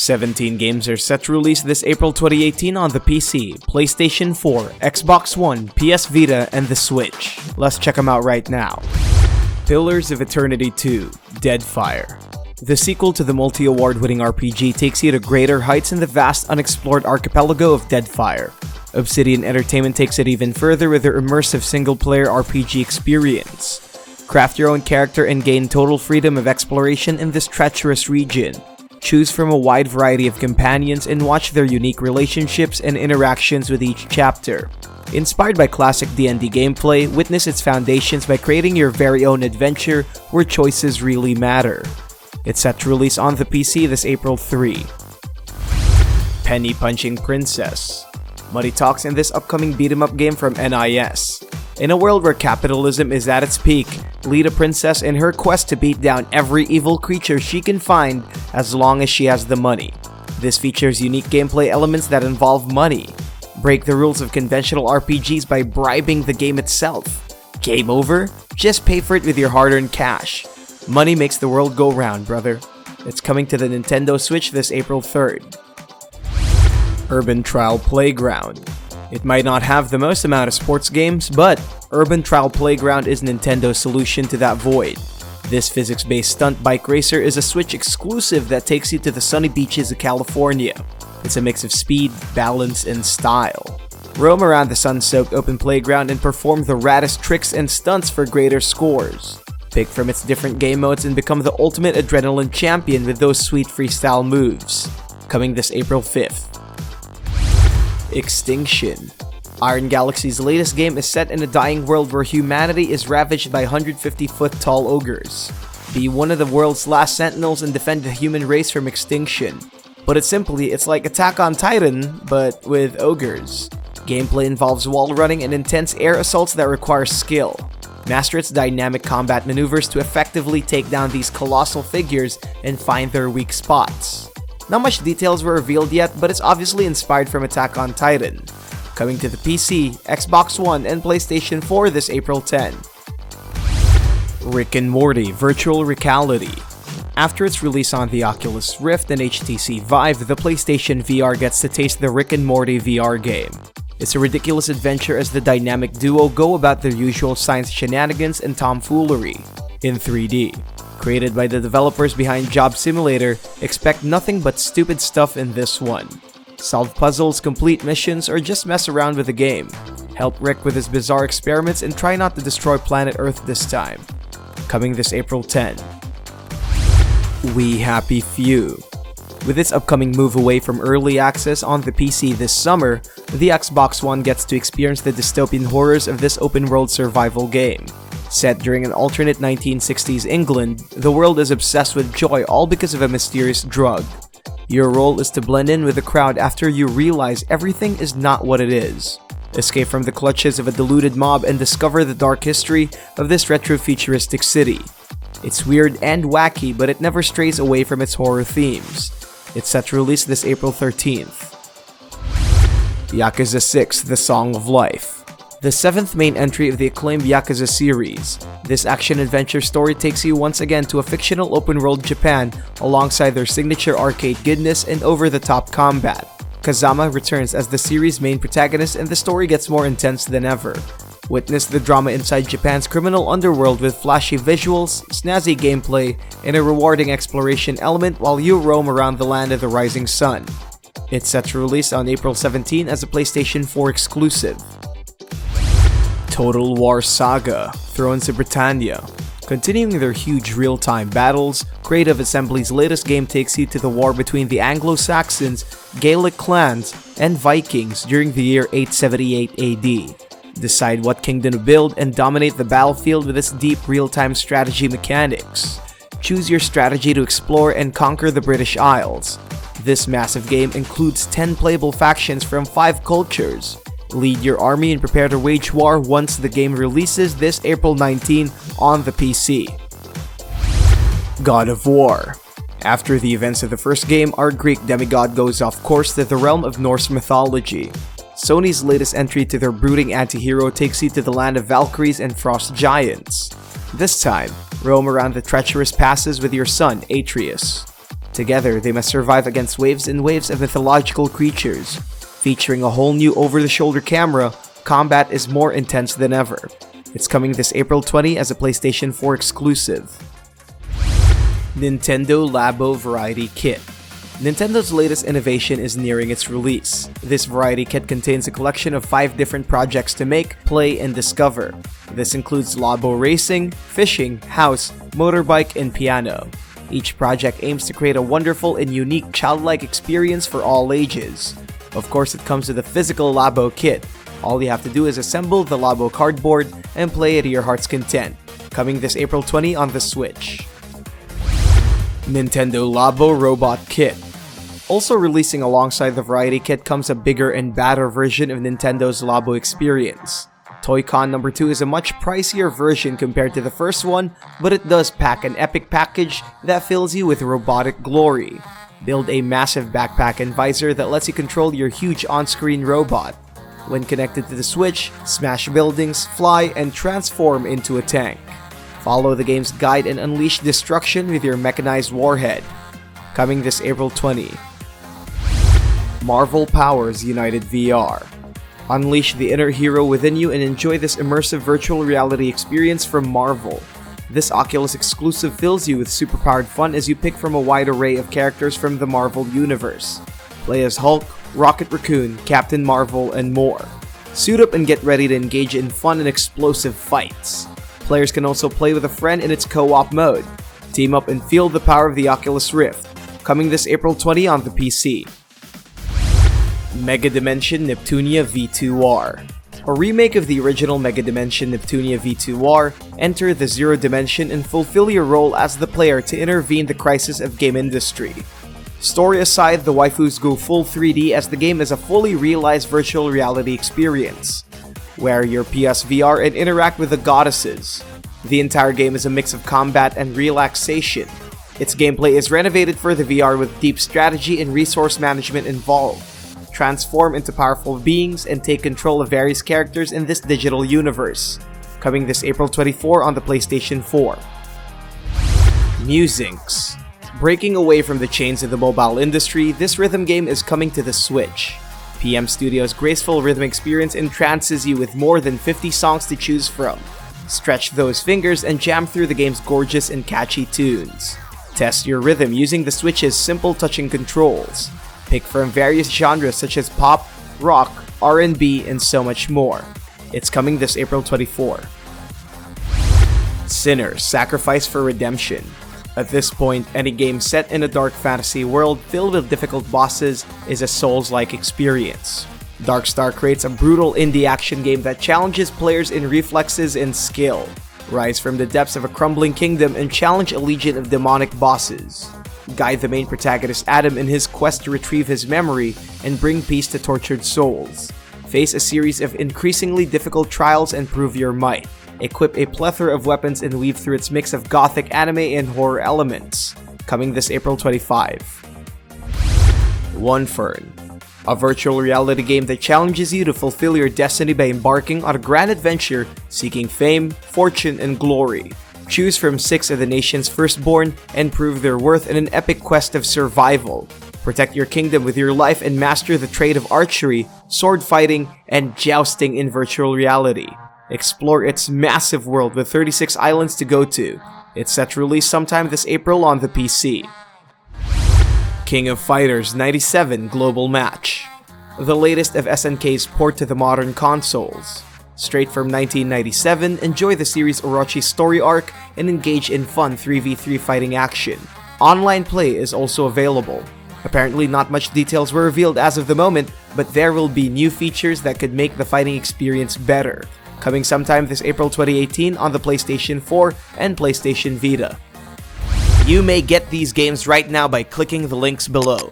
17 games are set to release this April 2018 on the PC, PlayStation 4, Xbox One, PS Vita, and the Switch. Let's check them out right now. Pillars of Eternity 2, Deadfire. The sequel to the multi-award-winning RPG takes you to greater heights in the vast unexplored archipelago of Deadfire. Obsidian Entertainment takes it even further with their immersive single-player RPG experience. Craft your own character and gain total freedom of exploration in this treacherous region. Choose from a wide variety of companions and watch their unique relationships and interactions with each chapter. Inspired by classic D&D gameplay, witness its foundations by creating your very own adventure where choices really matter. It's set to release on the PC this April 3. Penny Punching Princess. Muddy talks in this upcoming beat-em-up game from NIS. In a world where capitalism is at its peak, lead a princess in her quest to beat down every evil creature she can find as long as she has the money. This features unique gameplay elements that involve money. Break the rules of conventional RPGs by bribing the game itself. Game over? Just pay for it with your hard-earned cash. Money makes the world go round, brother. It's coming to the Nintendo Switch this April 3rd. Urban Trial Playground. It might not have the most amount of sports games, but Urban Trial Playground is Nintendo's solution to that void. This physics-based stunt bike racer is a Switch exclusive that takes you to the sunny beaches of California. It's a mix of speed, balance, and style. Roam around the sun-soaked open playground and perform the raddest tricks and stunts for greater scores. Pick from its different game modes and become the ultimate adrenaline champion with those sweet freestyle moves. Coming this April 5th. Extinction. Iron Galaxy's latest game is set in a dying world where humanity is ravaged by 150-foot-tall ogres. Be one of the world's last sentinels and defend the human race from extinction. Put it simply, it's like Attack on Titan, but with ogres. Gameplay involves wall running and intense air assaults that require skill. Master its dynamic combat maneuvers to effectively take down these colossal figures and find their weak spots. Not much details were revealed yet, but it's obviously inspired from Attack on Titan. Coming to the PC, Xbox One, and PlayStation 4 this April 10. Rick and Morty Virtual Rick-ality. After its release on the Oculus Rift and HTC Vive, the PlayStation VR gets to taste the Rick and Morty VR game. It's a ridiculous adventure as the dynamic duo go about their usual science shenanigans and tomfoolery in 3D. Created by the developers behind Job Simulator, expect nothing but stupid stuff in this one. Solve puzzles, complete missions, or just mess around with the game. Help Rick with his bizarre experiments and try not to destroy planet Earth this time. Coming this April 10. We Happy Few. With its upcoming move away from early access on the PC this summer, the Xbox One gets to experience the dystopian horrors of this open-world survival game. Set during an alternate 1960s England, the world is obsessed with joy all because of a mysterious drug. Your role is to blend in with the crowd after you realize everything is not what it is. Escape from the clutches of a deluded mob and discover the dark history of this retro-futuristic city. It's weird and wacky, but it never strays away from its horror themes. It's set to release this April 13th. Yakuza 6: The Song of Life. The 7th main entry of the acclaimed Yakuza series. This action-adventure story takes you once again to a fictional open-world Japan alongside their signature arcade goodness and over-the-top combat. Kazama returns as the series' main protagonist and the story gets more intense than ever. Witness the drama inside Japan's criminal underworld with flashy visuals, snazzy gameplay, and a rewarding exploration element while you roam around the land of the rising sun. It's set to release on April 17 as a PlayStation 4 exclusive. Total War Saga: Thrones of Britannia. Continuing their huge real-time battles, Creative Assembly's latest game takes you to the war between the Anglo-Saxons, Gaelic clans, and Vikings during the year 878 AD. Decide what kingdom to build and dominate the battlefield with its deep real-time strategy mechanics. Choose your strategy to explore and conquer the British Isles. This massive game includes 10 playable factions from 5 cultures. Lead your army and prepare to wage war once the game releases this April 19 on the PC. God of War. After the events of the first game, our Greek demigod goes off course to the realm of Norse mythology. Sony's latest entry to their brooding anti-hero takes you to the land of Valkyries and Frost Giants. This time, roam around the treacherous passes with your son, Atreus. Together, they must survive against waves and waves of mythological creatures. Featuring a whole new over-the-shoulder camera, combat is more intense than ever. It's coming this April 20 as a PlayStation 4 exclusive. Nintendo LABO-Variety Kit. Nintendo's latest innovation is nearing its release. This variety kit contains a collection of 5 different projects to make, play, and discover. This includes Labo Racing, Fishing, House, Motorbike, and Piano. Each project aims to create a wonderful and unique childlike experience for all ages. Of course, it comes with a physical Labo kit. All you have to do is assemble the Labo cardboard and play it to your heart's content. Coming this April 20 on the Switch. Nintendo Labo Robot Kit. Also releasing alongside the Variety Kit comes a bigger and badder version of Nintendo's Labo experience. Toy-Con number 2 is a much pricier version compared to the first one, but it does pack an epic package that fills you with robotic glory. Build a massive backpack and visor that lets you control your huge on-screen robot. When connected to the Switch, smash buildings, fly, and transform into a tank. Follow the game's guide and unleash destruction with your mechanized warhead. Coming this April 20. Marvel Powers United VR. Unleash the inner hero within you and enjoy this immersive virtual reality experience from Marvel. This Oculus exclusive fills you with superpowered fun as you pick from a wide array of characters from the Marvel Universe. Play as Hulk, Rocket Raccoon, Captain Marvel, and more. Suit up and get ready to engage in fun and explosive fights. Players can also play with a friend in its co-op mode. Team up and feel the power of the Oculus Rift. Coming this April 20 on the PC. Megadimension Neptunia V2R. A remake of the original Megadimension Neptunia V2R, enter the Zero Dimension and fulfill your role as the player to intervene the crisis of game industry. Story aside, the waifus go full 3D as the game is a fully realized virtual reality experience. Wear your PSVR and interact with the goddesses. The entire game is a mix of combat and relaxation. Its gameplay is renovated for the VR with deep strategy and resource management involved. Transform into powerful beings and take control of various characters in this digital universe. Coming this April 24 on the PlayStation 4. Musynx. Breaking away from the chains of the mobile industry, this rhythm game is coming to the Switch. PM Studio's graceful rhythm experience entrances you with more than 50 songs to choose from. Stretch those fingers and jam through the game's gorgeous and catchy tunes. Test your rhythm using the Switch's simple touching controls. Pick from various genres such as pop, rock, R&B, and so much more. It's coming this April 24. Sinner: Sacrifice for Redemption. At this point, any game set in a dark fantasy world filled with difficult bosses is a Souls-like experience. Darkstar creates a brutal indie action game that challenges players in reflexes and skill. Rise from the depths of a crumbling kingdom and challenge a legion of demonic bosses. Guide the main protagonist Adam in his quest to retrieve his memory and bring peace to tortured souls. Face a series of increasingly difficult trials and prove your might. Equip a plethora of weapons and weave through its mix of gothic anime and horror elements. Coming this April 25. Wonfourn. A virtual reality game that challenges you to fulfill your destiny by embarking on a grand adventure seeking fame, fortune, and glory. Choose from 6 of the nation's firstborn and prove their worth in an epic quest of survival. Protect your kingdom with your life and master the trade of archery, sword fighting, and jousting in virtual reality. Explore its massive world with 36 islands to go to. It's set to release sometime this April on the PC. King of Fighters 97 Global Match. The latest of SNK's port to the modern consoles. Straight from 1997, enjoy the series' Orochi story arc and engage in fun 3v3 fighting action. Online play is also available. Apparently not much details were revealed as of the moment, but there will be new features that could make the fighting experience better. Coming sometime this April 2018 on the PlayStation 4 and PlayStation Vita. You may get these games right now by clicking the links below.